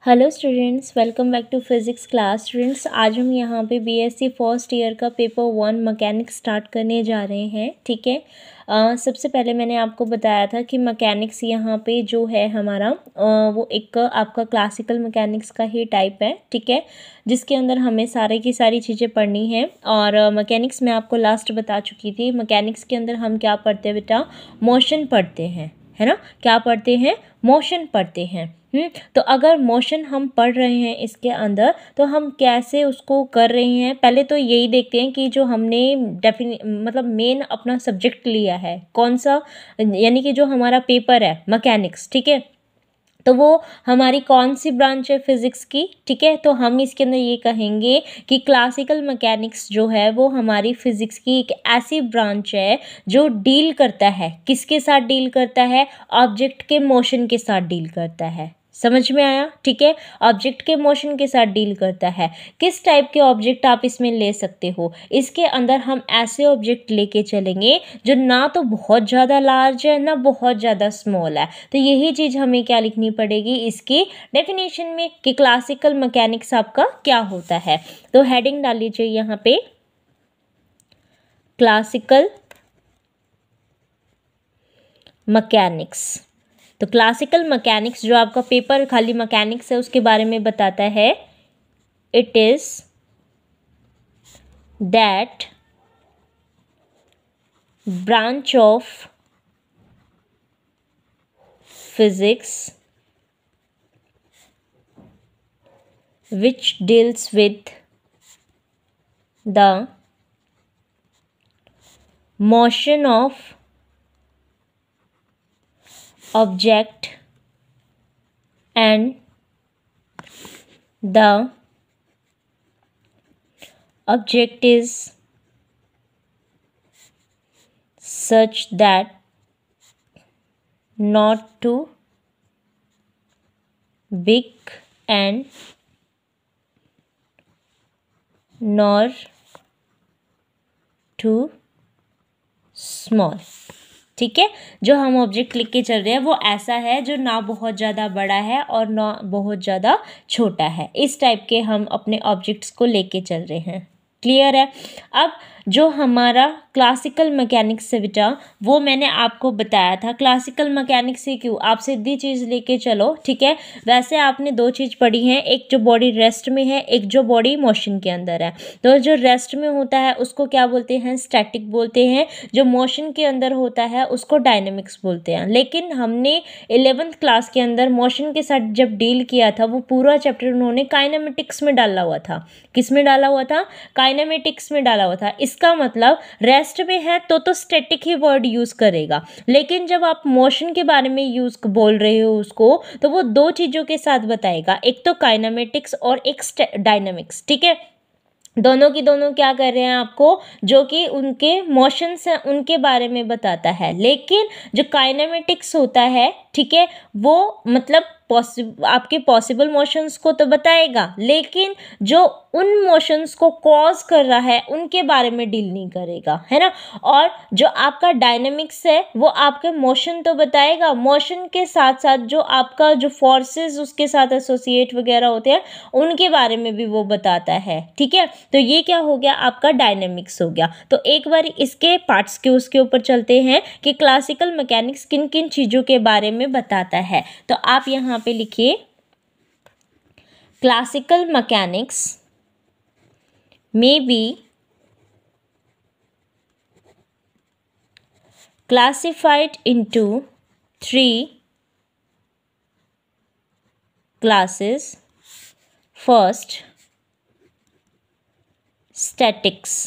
Hello students, welcome back to physics class. Students, आज हम यहाँ पे बीएससी फर्स्ट ईयर का पेपर 1 मैकेनिक्स स्टार्ट करने जा रहे हैं। ठीक है। सबसे पहले मैंने आपको बताया था कि मैकेनिक्स यहाँ पे जो है हमारा वो एक आपका क्लासिकल मैकेनिक्स का ही टाइप है। ठीक है, जिसके अंदर हमें सारे की सारी चीज़ें पढ़नी है। और मैकेनिक्स में आपको लास्ट बता चुकी थी, मैकेनिक्स के अंदर हम क्या पढ़ते हैं बेटा, मोशन पढ़ते हैं, है ना। क्या पढ़ते हैं, मोशन पढ़ते हैं। तो अगर मोशन हम पढ़ रहे हैं इसके अंदर, तो हम कैसे उसको कर रहे हैं, पहले तो यही देखते हैं कि जो हमने मतलब मेन अपना सब्जेक्ट लिया है कौन सा, यानी कि जो हमारा पेपर है मैकेनिक्स। ठीक है, तो वो हमारी कौन सी ब्रांच है फिज़िक्स की। ठीक है, तो हम इसके अंदर ये कहेंगे कि क्लासिकल मैकेनिक्स जो है वो हमारी फिज़िक्स की एक ऐसी ब्रांच है जो डील करता है, किसके साथ डील करता है, ऑब्जेक्ट के मोशन के साथ डील करता है। समझ में आया। ठीक है, ऑब्जेक्ट के मोशन के साथ डील करता है। किस टाइप के ऑब्जेक्ट आप इसमें ले सकते हो, इसके अंदर हम ऐसे ऑब्जेक्ट लेके चलेंगे जो ना तो बहुत ज़्यादा लार्ज है ना बहुत ज़्यादा स्मॉल है। तो यही चीज़ हमें क्या लिखनी पड़ेगी इसकी डेफिनेशन में कि क्लासिकल मैकेनिक्स आपका क्या होता है। तो हेडिंग डाल लीजिए यहाँ पे, क्लासिकल मैकेनिक्स। तो क्लासिकल मैकेनिक्स जो आपका पेपर खाली मैकेनिक्स है उसके बारे में बताता है, it is that branch of physics which deals with the motion of object and the object is such that not too big and nor too small। ठीक है, जो हम ऑब्जेक्ट लिख के चल रहे हैं वो ऐसा है जो ना बहुत ज़्यादा बड़ा है और ना बहुत ज़्यादा छोटा है। इस टाइप के हम अपने ऑब्जेक्ट्स को लेके चल रहे हैं। क्लियर है। अब जो हमारा क्लासिकल मैकेनिक्स है बेटा, वो मैंने आपको बताया था। क्लासिकल मैकेनिक्स से क्यों, आप सीधी चीज़ लेके चलो। ठीक है, वैसे आपने दो चीज़ पढ़ी हैं, एक जो बॉडी रेस्ट में है, एक जो बॉडी मोशन के अंदर है। तो जो रेस्ट में होता है उसको क्या बोलते हैं, स्टैटिक बोलते हैं। जो मोशन के अंदर होता है उसको डायनेमिक्स बोलते हैं। लेकिन हमने 11th क्लास के अंदर मोशन के साथ जब डील किया था, वो पूरा चैप्टर उन्होंने काइनेमेटिक्स में डाला हुआ था। किस में डाला हुआ था, काइनेमेटिक्स में डाला हुआ था। इसका मतलब रेस्ट में है तो स्टैटिक ही वर्ड यूज करेगा, लेकिन जब आप मोशन के बारे में यूज बोल रहे हो उसको, तो वो दो चीजों के साथ बताएगा, एक तो काइनेमेटिक्स और एक डायनेमिक्स। ठीक है, दोनों की दोनों क्या कर रहे हैं आपको, जो कि उनके मोशंस हैं उनके बारे में बताता है। लेकिन जो काइनेमेटिक्स होता है, ठीक है, वो मतलब आपके पॉसिबल मोशंस को तो बताएगा, लेकिन जो उन मोशंस को कॉज कर रहा है उनके बारे में डील नहीं करेगा, है ना। और जो आपका डायनेमिक्स है वो आपके मोशन तो बताएगा, मोशन के साथ साथ जो आपका जो फोर्सेस उसके साथ एसोसिएट वगैरह होते हैं उनके बारे में भी वो बताता है। ठीक है, तो ये क्या हो गया, आपका डायनेमिक्स हो गया। तो एक बार इसके पार्ट्स के उसके ऊपर चलते हैं कि क्लासिकल मैकेनिक्स किन किन चीज़ों के बारे में बताता है। तो आप यहाँ पे लिखिए, classical mechanics may be classified into 3 classes. First, statics.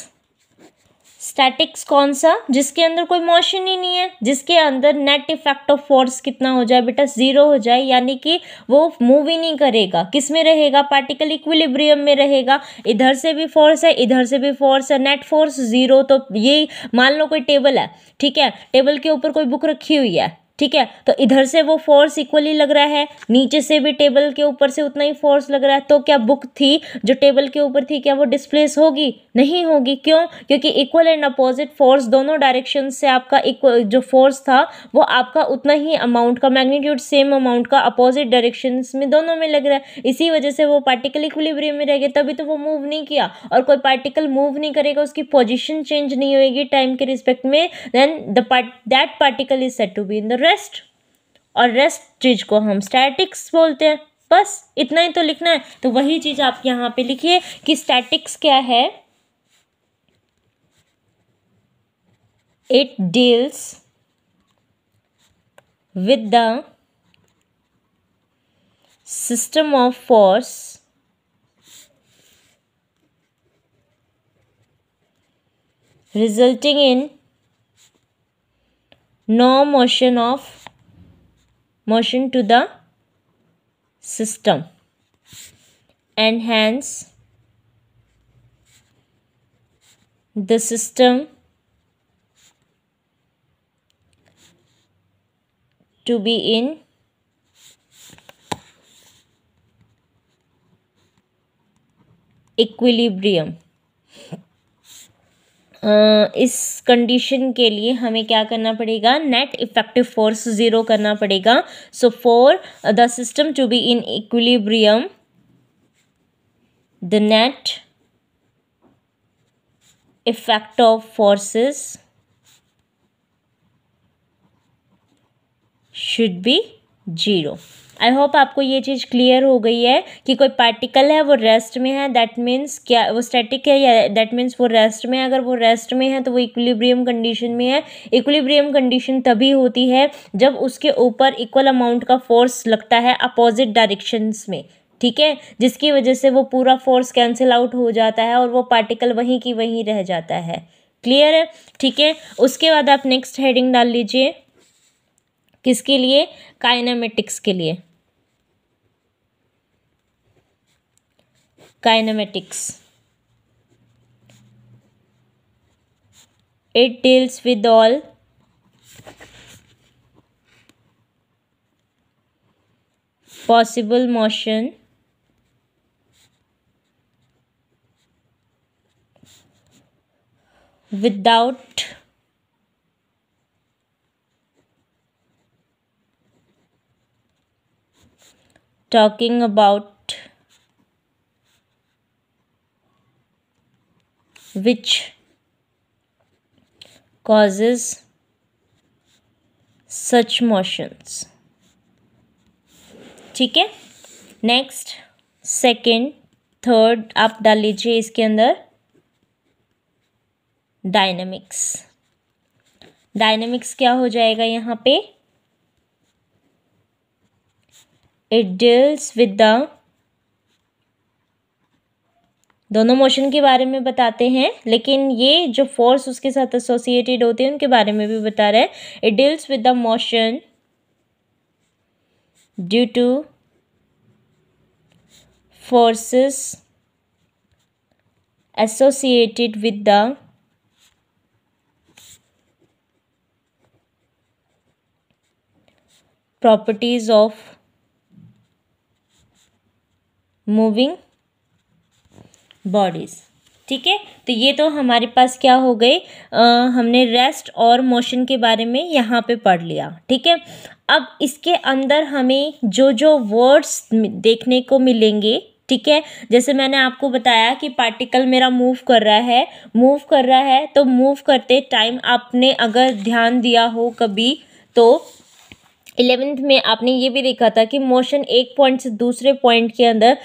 Statics कौन सा, जिसके अंदर कोई मोशन ही नहीं है, जिसके अंदर नेट इफेक्ट ऑफ फोर्स कितना हो जाए बेटा, 0 हो जाए, यानी कि वो मूव ही नहीं करेगा। किस में रहेगा, पार्टिकल इक्विलिब्रियम में रहेगा। इधर से भी फोर्स है, इधर से भी फोर्स है, नेट फोर्स 0। तो ये मान लो कोई टेबल है, ठीक है, टेबल के ऊपर कोई बुक रखी हुई है, ठीक है। तो इधर से वो फोर्स इक्वली लग रहा है, नीचे से भी टेबल के ऊपर से उतना ही फोर्स लग रहा है, तो क्या बुक थी जो टेबल के ऊपर थी क्या वो डिस्प्लेस होगी? नहीं होगी। क्यों? क्योंकि इक्वल एंड अपोजिट फोर्स दोनों डायरेक्शन से आपका इक्वल जो फोर्स था वो आपका उतना ही अमाउंट का मैग्नीट्यूड सेम अमाउंट का अपोजिट डायरेक्शन में दोनों में लग रहा है। इसी वजह से वो पार्टिकल इक्विलिब्रियम में रह गया, तभी तो वो मूव नहीं किया। और कोई पार्टिकल मूव नहीं करेगा, उसकी पोजिशन चेंज नहीं होगी टाइम के रिस्पेक्ट में, then that particle is said to be in the rest. और रेस्ट चीज को हम स्टैटिक्स बोलते हैं। बस इतना ही तो लिखना है। तो वही चीज आप यहां पे लिखिए कि स्टैटिक्स क्या है। It deals with the system of force resulting in no motion to the system, and hence the system to be in equilibrium। इस कंडीशन के लिए हमें क्या करना पड़ेगा? नेट इफेक्टिव फोर्स 0 करना पड़ेगा। So for the system to be in equilibrium, the net effect of forces should be 0। I hope आपको ये चीज़ क्लियर हो गई है कि कोई पार्टिकल है वो रेस्ट में है, दैट मीन्स क्या वो स्टैटिक है, या दैट मीन्स वो रेस्ट में है। अगर वो रेस्ट में है तो वो इक्विलिब्रियम कंडीशन में है। इक्विलिब्रियम कंडीशन तभी होती है जब उसके ऊपर इक्वल अमाउंट का फोर्स लगता है अपोजिट डायरेक्शंस में, ठीक है, जिसकी वजह से वो पूरा फोर्स कैंसिल आउट हो जाता है और वो पार्टिकल वहीं की वहीं रह जाता है। क्लियर है? ठीक है। उसके बाद आप नेक्स्ट हेडिंग डाल लीजिए। किसके लिए? काइनेमेटिक्स के लिए। Kinematics, it deals with all possible motion without talking about which causes such motions। ठीक है। नेक्स्ट सेकंड थर्ड आप डाल लीजिए इसके अंदर डायनेमिक्स। डायनेमिक्स क्या हो जाएगा यहाँ पे? इट डील्स विद द, दोनों मोशन के बारे में बताते हैं, लेकिन ये जो फोर्स उसके साथ एसोसिएटेड होते हैं उनके बारे में भी बता रहे हैं। It deals with the motion due two forces associated with the properties of moving bodies. ठीक है। तो ये तो हमारे पास क्या हो गए, हमने रेस्ट और मोशन के बारे में यहाँ पे पढ़ लिया। ठीक है। अब इसके अंदर हमें जो जो वर्ड्स देखने को मिलेंगे, ठीक है, जैसे मैंने आपको बताया कि पार्टिकल मेरा मूव कर रहा है तो मूव करते टाइम आपने अगर ध्यान दिया हो कभी तो 11th में आपने ये भी देखा था कि मोशन एक पॉइंट से दूसरे पॉइंट के अंदर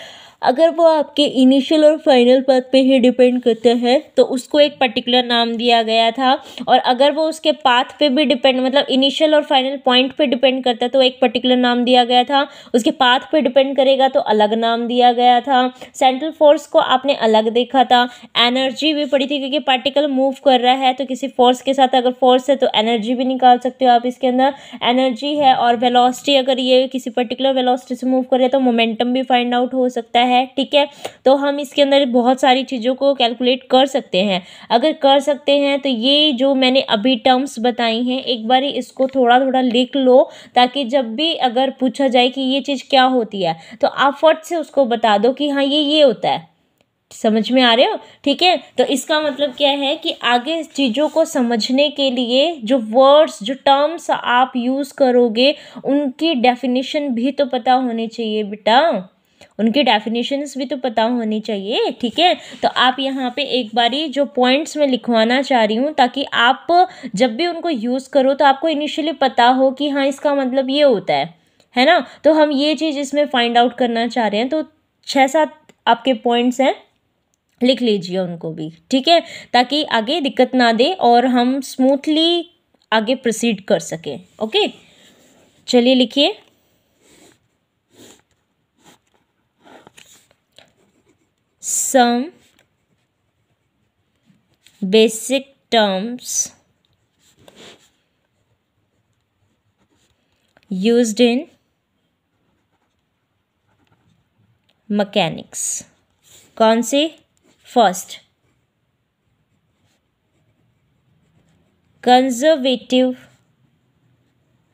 अगर वो आपके इनिशियल और फाइनल पाथ पे ही डिपेंड करता है तो उसको एक पर्टिकुलर नाम दिया गया था, और अगर वो उसके पाथ पे भी डिपेंड मतलब इनिशियल और फाइनल पॉइंट पे डिपेंड करता है तो एक पर्टिकुलर नाम दिया गया था, उसके पाथ पे डिपेंड करेगा तो अलग नाम दिया गया था। सेंट्रल फोर्स को आपने अलग देखा था। एनर्जी भी पड़ी थी क्योंकि पार्टिकल मूव कर रहा है तो किसी फोर्स के साथ अगर फोर्स है तो एनर्जी भी निकाल सकते हो आप इसके अंदर, एनर्जी है। और वेलोसिटी, अगर ये किसी पर्टिकुलर वेलोसिटी से मूव कर रहे हैं तो मोमेंटम भी फाइंड आउट हो सकता है, ठीक है। तो हम इसके अंदर बहुत सारी चीज़ों को कैलकुलेट कर सकते हैं। अगर कर सकते हैं तो ये जो मैंने अभी टर्म्स बताई हैं एक बार इसको थोड़ा थोड़ा लिख लो, ताकि जब भी अगर पूछा जाए कि ये चीज़ क्या होती है तो आप फट से उसको बता दो कि हाँ ये होता है। समझ में आ रहे हो, ठीक है। तो इसका मतलब क्या है कि आगे चीज़ों को समझने के लिए जो वर्ड्स जो टर्म्स आप यूज़ करोगे उनकी डेफिनेशन भी तो पता होनी चाहिए बेटा, उनकी डेफिनेशंस भी तो पता होनी चाहिए, ठीक है। तो आप यहाँ पे एक बारी जो पॉइंट्स मैं लिखवाना चाह रही हूँ ताकि आप जब भी उनको यूज़ करो तो आपको इनिशियली पता हो कि हाँ इसका मतलब ये होता है ना। तो हम ये चीज़ इसमें फाइंड आउट करना चाह रहे हैं। तो 6-7 आपके पॉइंट्स हैं, लिख लीजिए उनको भी, ठीक है, ताकि आगे दिक्कत ना दे और हम स्मूथली आगे प्रोसीड कर सकें। ओके, चलिए लिखिए। Some basic terms used in mechanics. कौन से? First, conservative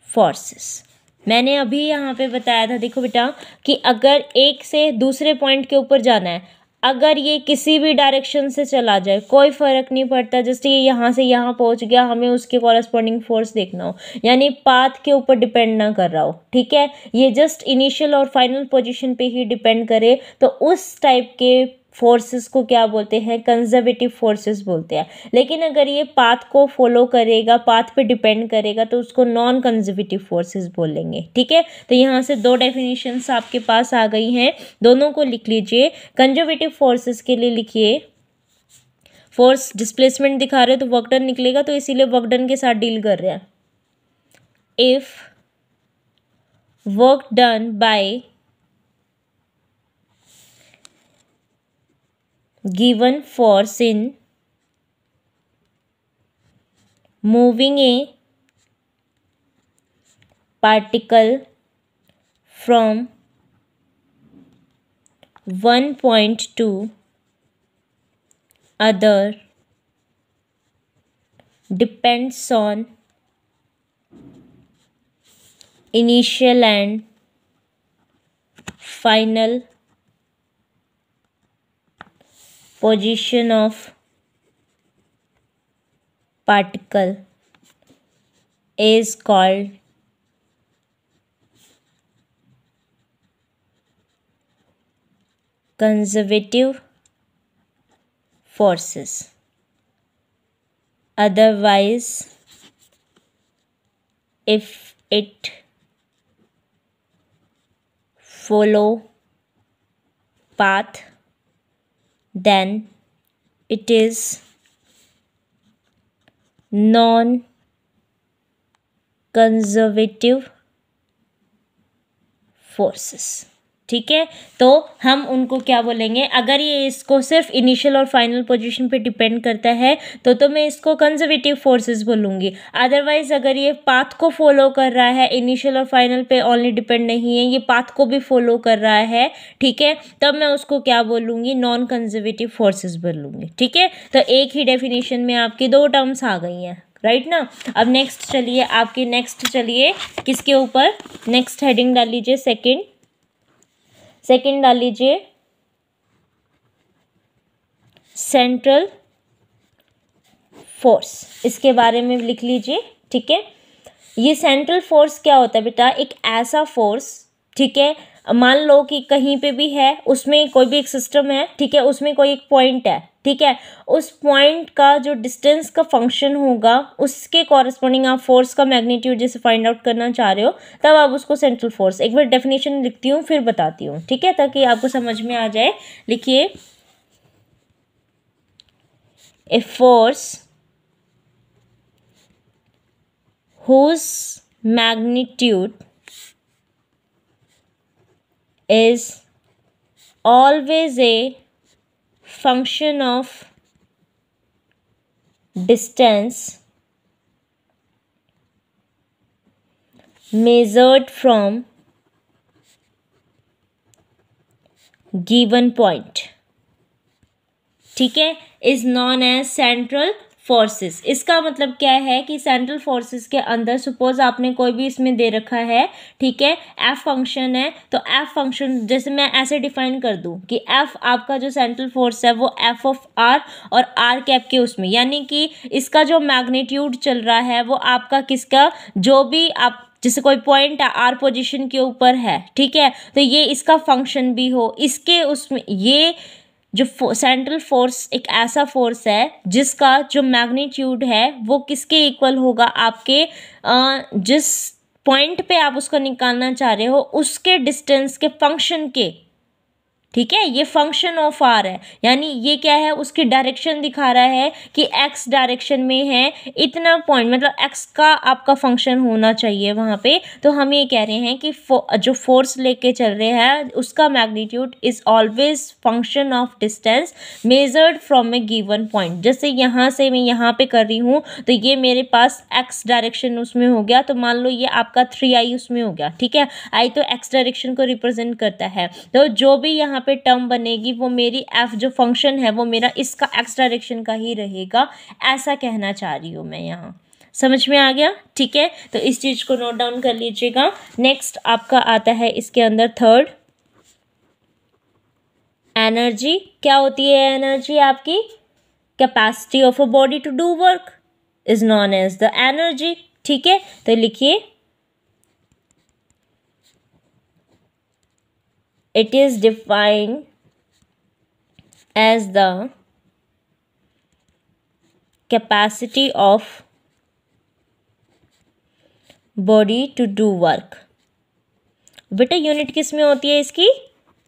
forces. मैंने अभी यहाँ पे बताया था, देखो बेटा, कि अगर एक से दूसरे पॉइंट के ऊपर जाना है, अगर ये किसी भी डायरेक्शन से चला जाए कोई फर्क नहीं पड़ता, जैसे ये यहाँ से यहाँ पहुँच गया, हमें उसके कॉरस्पॉन्डिंग फोर्स देखना हो, यानी पाथ के ऊपर डिपेंड ना कर रहा हो, ठीक है, ये जस्ट इनिशियल और फाइनल पोजीशन पे ही डिपेंड करे, तो उस टाइप के फोर्सेस को क्या बोलते हैं? कंजर्वेटिव फोर्सेस बोलते हैं। लेकिन अगर ये पाथ को फॉलो करेगा, पाथ पे डिपेंड करेगा, तो उसको नॉन कंजर्वेटिव फोर्सेस बोलेंगे, ठीक है। तो यहाँ से 2 डेफिनेशंस आपके पास आ गई हैं, दोनों को लिख लीजिए। कंजर्वेटिव फोर्सेस के लिए लिखिए, फोर्स डिस्प्लेसमेंट दिखा रहे हो तो वर्क डन निकलेगा, तो इसीलिए वर्क डन के साथ डील कर रहे हैं। If work done by given force in moving a particle from one point to other depends on initial and final position of particle is called conservative forces. Otherwise, if it follow path, then it is non-conservative forces, ठीक है। तो हम उनको क्या बोलेंगे? अगर ये इसको सिर्फ इनिशियल और फाइनल पोजीशन पे डिपेंड करता है तो मैं इसको कंजर्वेटिव फोर्सेस बोलूँगी। अदरवाइज अगर ये पाथ को फॉलो कर रहा है, इनिशियल और फाइनल पे ओनली डिपेंड नहीं है, ये पाथ को भी फॉलो कर रहा है, ठीक है, तब मैं उसको क्या बोलूँगी? नॉन कंजर्वेटिव फोर्सेस बोलूँगी, ठीक है। तो एक ही डेफिनेशन में आपकी 2 टर्म्स आ गई हैं, राइट ना। अब नेक्स्ट चलिए, आपकी नेक्स्ट चलिए किसके ऊपर? नेक्स्ट हेडिंग डाल लीजिए, सेकंड डाल लीजिए, सेंट्रल फोर्स। इसके बारे में लिख लीजिए, ठीक है। ये सेंट्रल फोर्स क्या होता है बेटा? एक ऐसा फोर्स, ठीक है, मान लो कि कहीं पे भी है, उसमें कोई भी एक सिस्टम है, ठीक है, उसमें कोई एक पॉइंट है, ठीक है, उस पॉइंट का जो डिस्टेंस का फंक्शन होगा उसके कॉरस्पॉन्डिंग आप फोर्स का मैग्नीट्यूड जैसे फाइंड आउट करना चाह रहे हो, तब आप उसको सेंट्रल फोर्स। एक बार डेफिनेशन लिखती हूँ फिर बताती हूँ, ठीक है, ताकि आपको समझ में आ जाए। लिखिए, a force whose magnitude is always a function of distance measured from given point, ठीक है, is known as central forces. इसका मतलब क्या है कि सेंट्रल फोर्सेस के अंदर सपोज आपने कोई भी इसमें दे रखा है, ठीक है, एफ फंक्शन है, तो एफ फंक्शन जैसे मैं ऐसे डिफाइन कर दूं कि एफ आपका जो सेंट्रल फोर्स है वो एफ ऑफ आर और आर कैप के उसमें, यानी कि इसका जो मैग्नीट्यूड चल रहा है वो आपका किसका, जो भी आप जैसे कोई पॉइंट आर पोजीशन के ऊपर है, ठीक है, तो ये इसका फंक्शन भी हो, इसके उसमें ये जो सेंट्रल फोर्स एक ऐसा फोर्स है जिसका जो मैग्नीट्यूड है वो किसके इक्वल होगा, आपके जिस पॉइंट पे आप उसको निकालना चाह रहे हो उसके डिस्टेंस के फंक्शन के, ठीक है, ये फंक्शन ऑफ आर है, यानी ये क्या है, उसकी डायरेक्शन दिखा रहा है कि एक्स डायरेक्शन में है इतना पॉइंट, मतलब एक्स का आपका फंक्शन होना चाहिए वहाँ पे। तो हम ये कह रहे हैं कि जो फोर्स लेके चल रहे हैं उसका magnitude is always function of distance measured from A given point. जैसे यहाँ से मैं यहाँ पे कर रही हूँ तो ये मेरे पास एक्स डायरेक्शन उसमें हो गया, तो मान लो ये आपका 3i उसमें हो गया, ठीक है, आई तो एक्स डायरेक्शन को रिप्रेजेंट करता है, तो जो भी यहाँ पे टर्म बनेगी वो मेरी एफ जो फंक्शन है वो मेरा इसका एक्स डायरेक्शन का ही रहेगा, ऐसा कहना चाह रही हूँ मैं यहाँ। समझ में आ गया, ठीक है, तो इस चीज को नोट डाउन कर लीजिएगा। नेक्स्ट आपका आता है इसके अंदर थर्ड, एनर्जी। क्या होती है एनर्जी? आपकी capacity of a body to do work is known as the energy, ठीक है, तो लिखिए it is defined as the capacity of body to do work। बेटा यूनिट किस में होती है इसकी?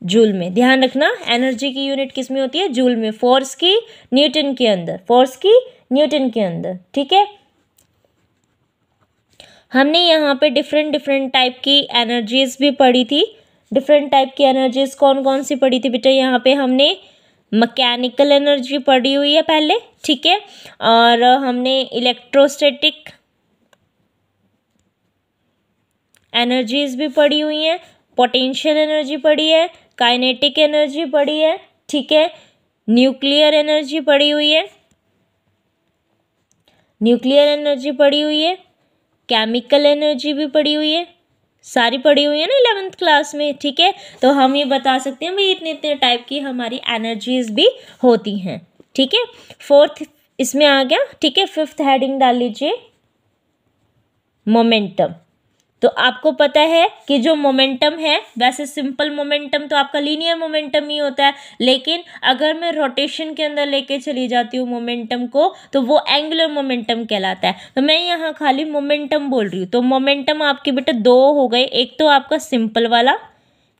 जूल में। ध्यान रखना एनर्जी की यूनिट किस में होती है? जूल में। फोर्स की न्यूटन के अंदर, फोर्स की न्यूटन के अंदर, ठीक है। हमने यहाँ पे डिफरेंट डिफरेंट टाइप की एनर्जीज भी पढ़ी थी। डिफरेंट टाइप की एनर्जीज कौन कौन सी पढ़ी थी बेटा? यहाँ पे हमने मैकेनिकल एनर्जी पढ़ी हुई है पहले, ठीक है, और हमने इलेक्ट्रोस्टैटिक एनर्जीज भी पढ़ी हुई हैं, पोटेंशियल एनर्जी पढ़ी है, काइनेटिक एनर्जी पढ़ी है, ठीक है, न्यूक्लियर एनर्जी पढ़ी हुई है, न्यूक्लियर एनर्जी पढ़ी हुई है, केमिकल एनर्जी भी पढ़ी हुई है, सारी पढ़ी हुई है ना 11th क्लास में, ठीक है। तो हम ये बता सकते हैं भाई इतने इतने टाइप की हमारी एनर्जीज भी होती हैं, ठीक है। फोर्थ इसमें आ गया, ठीक है। फिफ्थ हेडिंग डाल लीजिए मोमेंटम। तो आपको पता है कि जो मोमेंटम है, वैसे सिंपल मोमेंटम तो आपका लीनियर मोमेंटम ही होता है, लेकिन अगर मैं रोटेशन के अंदर लेके चली जाती हूँ मोमेंटम को तो वो एंगुलर मोमेंटम कहलाता है। तो मैं यहाँ खाली मोमेंटम बोल रही हूँ। तो मोमेंटम आपके बेटा दो हो गए, एक तो आपका सिंपल वाला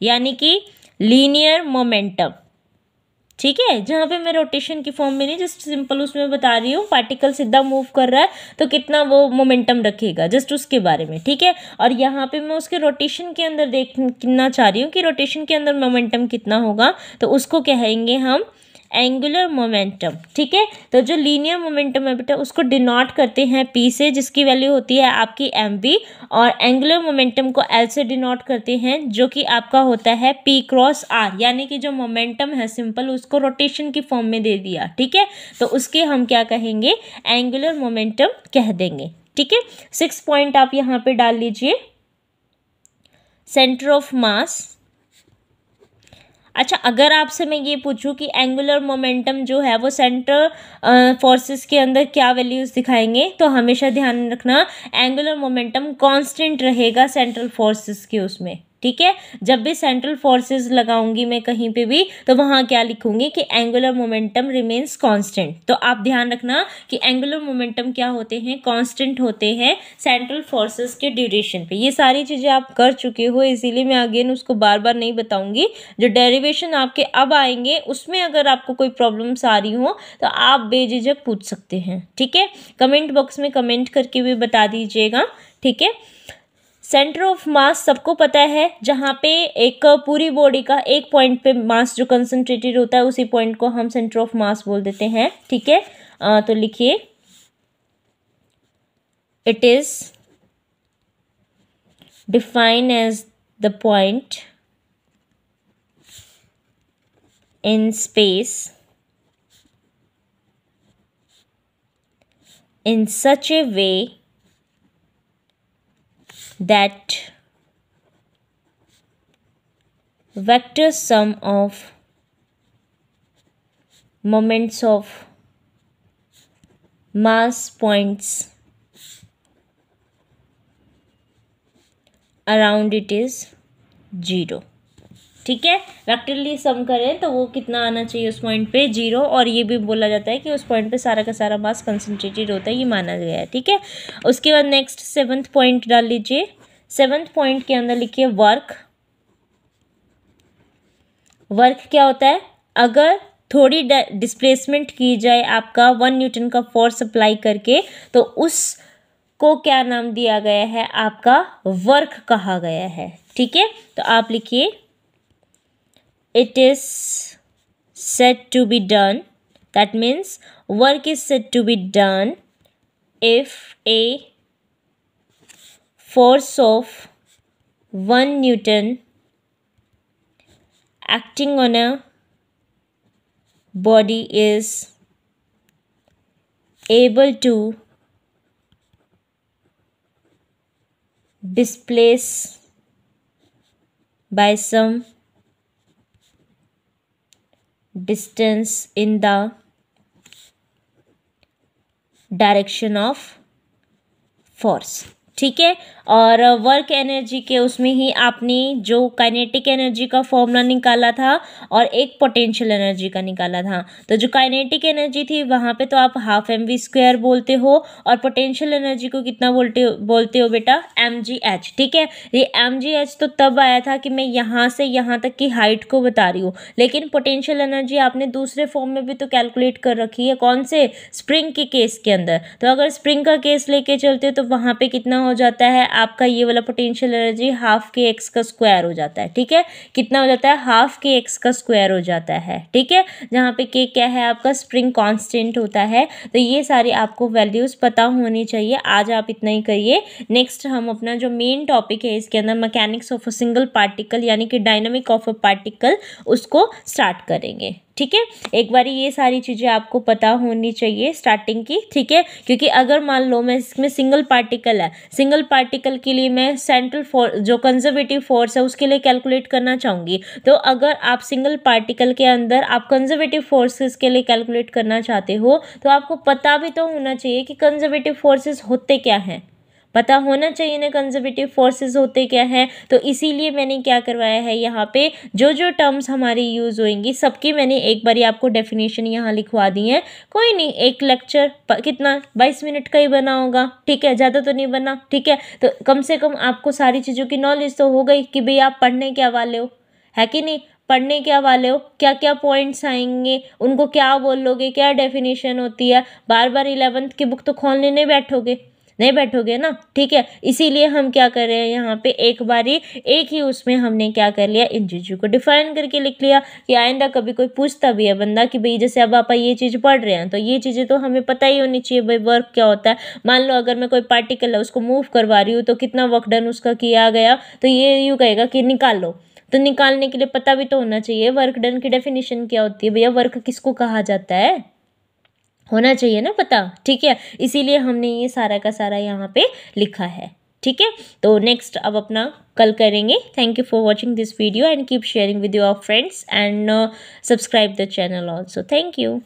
यानी कि लीनियर मोमेंटम, ठीक है, जहाँ पे मैं रोटेशन की फॉर्म में नहीं, जस्ट सिंपल उसमें बता रही हूँ पार्टिकल सीधा मूव कर रहा है तो कितना वो मोमेंटम रखेगा, जस्ट उसके बारे में, ठीक है। और यहाँ पे मैं उसके रोटेशन के अंदर देखना चाह रही हूँ कि रोटेशन के अंदर मोमेंटम कितना होगा, तो उसको कहेंगे हम एंगुलर मोमेंटम, ठीक है। तो जो लीनियर मोमेंटम है बेटा उसको डिनोट करते हैं पी से, जिसकी वैल्यू होती है आपकी एम वी, और एंगुलर मोमेंटम को एल से डिनोट करते हैं जो कि आपका होता है पी क्रॉस आर, यानी कि जो मोमेंटम है सिंपल उसको रोटेशन की फॉर्म में दे दिया, ठीक है, तो उसके हम क्या कहेंगे? एंगुलर मोमेंटम कह देंगे, ठीक है। 6 पॉइंट आप यहाँ पे डाल लीजिए। Centre of mass. अच्छा, अगर आपसे मैं ये पूछूं कि एंगुलर मोमेंटम जो है वो सेंटर फोर्सेस के अंदर क्या वैल्यूज दिखाएंगे, तो हमेशा ध्यान रखना एंगुलर मोमेंटम कांस्टेंट रहेगा सेंट्रल फोर्सेस के उसमें, ठीक है। जब भी सेंट्रल फोर्सेस लगाऊंगी मैं कहीं पे भी तो वहाँ क्या लिखूंगी कि एंगुलर मोमेंटम रिमेन्स कांस्टेंट। तो आप ध्यान रखना कि एंगुलर मोमेंटम क्या होते हैं? कांस्टेंट होते हैं सेंट्रल फोर्सेस के ड्यूरेशन पे। ये सारी चीज़ें आप कर चुके हो, इसीलिए मैं अगेन उसको बार बार नहीं बताऊंगी। जो डेरिवेशन आपके अब आएंगे उसमें अगर आपको कोई प्रॉब्लम्स आ रही हो तो आप बेझिझक पूछ सकते हैं, ठीक है। कमेंट बॉक्स में कमेंट करके भी बता दीजिएगा, ठीक है। सेंटर ऑफ मास सबको पता है, जहाँ पे एक पूरी बॉडी का एक पॉइंट पे मास जो कंसंट्रेटेड होता है उसी पॉइंट को हम सेंटर ऑफ मास बोल देते हैं, ठीक है। तो लिखिए it is define as the point in space in such a way that vector sum of moments of mass points around it is 0। ठीक है, वेक्टरली सम करें तो वो कितना आना चाहिए उस पॉइंट पे 0, और ये भी बोला जाता है कि उस पॉइंट पे सारा का सारा मास कंसंट्रेटेड होता है, ये माना गया है। ठीक है, उसके बाद नेक्स्ट 7th पॉइंट डाल लीजिए। 7th पॉइंट के अंदर लिखिए वर्क। वर्क क्या होता है? अगर थोड़ी डिस्प्लेसमेंट की जाए आपका 1 न्यूटन का फोर्स अप्लाई करके, तो उसको क्या नाम दिया गया है? आपका वर्क कहा गया है। ठीक है, तो आप लिखिए it is said to be done, that means work is said to be done if a force of 1 Newton acting on a body is able to displace by some distance in the direction of force। ठीक है, और work energy के उसमें ही आपने जो kinetic energy का formula निकाला था और एक पोटेंशियल एनर्जी का निकाला था, तो जो काइनेटिक एनर्जी थी वहाँ पे तो आप हाफ mv² बोलते हो, और पोटेंशियल एनर्जी को कितना बोलते हो बेटा? mgh। ठीक है, ये mgh तो तब आया था कि मैं यहाँ से यहाँ तक की हाइट को बता रही हूँ, लेकिन पोटेंशियल एनर्जी आपने दूसरे फॉर्म में भी तो कैलकुलेट कर रखी है। कौन से? स्प्रिंग के केस के अंदर। तो अगर स्प्रिंग का केस लेके चलते हो तो वहाँ पे कितना हो जाता है आपका ये वाला पोटेंशियल एनर्जी? हाफ के एक्स का स्क्वायर हो जाता है। ठीक है, कितना हो जाता है? हाफ के एक्स का स्क्वायर हो जाता है। ठीक है, जहाँ पे के क्या है? आपका स्प्रिंग कांस्टेंट होता है। तो ये सारी आपको वैल्यूज पता होनी चाहिए। आज आप इतना ही करिए। नेक्स्ट हम अपना जो मेन टॉपिक है इसके अंदर mechanics of a single particle यानी कि डायनामिक ऑफ अ पार्टिकल, उसको स्टार्ट करेंगे। ठीक है, एक बारी ये सारी चीज़ें आपको पता होनी चाहिए स्टार्टिंग की। ठीक है, क्योंकि अगर मान लो मैं इसमें सिंगल पार्टिकल है, सिंगल पार्टिकल के लिए मैं सेंट्रल फोर्स जो कंजर्वेटिव फोर्स है उसके लिए कैलकुलेट करना चाहूँगी, तो अगर आप सिंगल पार्टिकल के अंदर आप कंजर्वेटिव फोर्सेस के लिए कैलकुलेट करना चाहते हो, तो आपको पता भी तो होना चाहिए कि कंजर्वेटिव फोर्सेस होते क्या हैं। पता होना चाहिए ना कंजर्वेटिव फोर्सेस होते क्या हैं। तो इसीलिए मैंने क्या करवाया है, यहाँ पे जो जो टर्म्स हमारी यूज़ होंगी सबकी मैंने एक बारी आपको डेफिनेशन यहाँ लिखवा दी है। कोई नहीं, एक लेक्चर कितना 22 मिनट का ही बना होगा। ठीक है, ज़्यादा तो नहीं बना। ठीक है, तो कम से कम आपको सारी चीज़ों की नॉलेज तो हो गई कि भाई आप पढ़ने क्या वाले हो, है कि नहीं? पढ़ने क्या वाले हो, क्या क्या पॉइंट्स आएंगे, उनको क्या बोलोगे, क्या डेफिनेशन होती है। बार बार 11th की बुक तो खोलने नहीं बैठोगे ना। ठीक है, इसीलिए हम क्या कर रहे हैं यहाँ पे एक बारी एक ही उसमें हमने क्या कर लिया, इन चीज़ों को डिफाइन करके लिख लिया कि आइंदा कभी कोई पूछता भी है बंदा कि भाई जैसे अब आप ये चीज़ पढ़ रहे हैं तो ये चीज़ें तो हमें पता ही होनी चाहिए भाई वर्क क्या होता है। मान लो अगर मैं कोई पार्टिकल है उसको मूव करवा रही हूँ तो कितना वर्क डन उसका किया गया, तो ये यूँ कहेगा कि निकाल लो, तो निकालने के लिए पता भी तो होना चाहिए वर्क डन की डेफिनेशन क्या होती है। भैया वर्क किसको कहा जाता है, होना चाहिए ना पता। ठीक है, इसीलिए हमने ये सारा का सारा यहाँ पे लिखा है। ठीक है, तो नेक्स्ट अब अपना कल करेंगे। Thank you for watching this video and keep sharing with your friends and subscribe the channel also. Thank you.